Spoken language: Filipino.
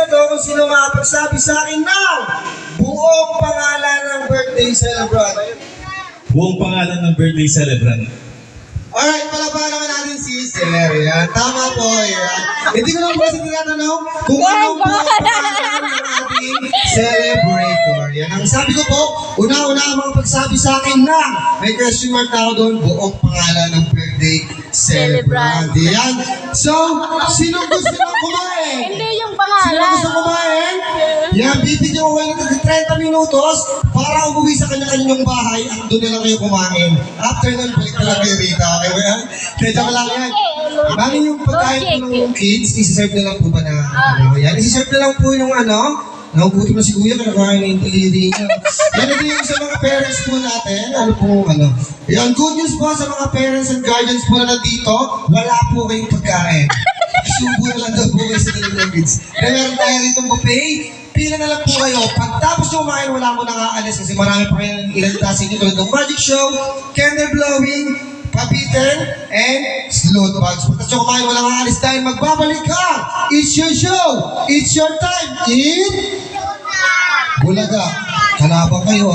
to kung sino makapagsabi sa akin ng buong pangalan ng birthday celebrant. Buong pangalan ng birthday celebrant. Alright, palabahan naman natin si Celer. Yan. Tama po, yan. Hindi ko lang po kasi tinatanong kung anong buong pangalan ng ating celebrator. Yan. Ang sabi ko po, una-una ang mga pagsabi sa akin na may question mark na ako doon, buong pangalan ng birthday celebrant. Yan. So, sino gusto nang kumain? Hindi yung Sino pangalan. gusto kumain? Yan, bibigyan ko kayo ng 30 minutos para umuwi sa kanya-kanyang bahay at doon na lang kayo kumain. After nun, balik na lang kayo rito. Okay ba yan? Kaya lang yan. Bali yung pagkain po ng kids, isi-serve na lang po ba na yan? Isi-serve na lang po yung nakugutom na si Kuya, kinakain na yung taliri niya. Yan din yung sa mga parents po natin, Yan, good news po sa mga parents and guardians po na nandito, wala po kayong pagkain. Subo na lang daw po kayo sa dalawang kids. Kaya meron tayo rito buffet, pila na lang po kayo. Pagtapos nyo kumain, wala mo nang aalis kasi marami pa kayong ilang tasin nyo tulad ng magic show, candle blowing, pabitin, and slow bags. Pagkatapos nyo kumain, walang aalis dahil magbabalik ka. It's your show. It's your time. Bulaga. Kalabang kayo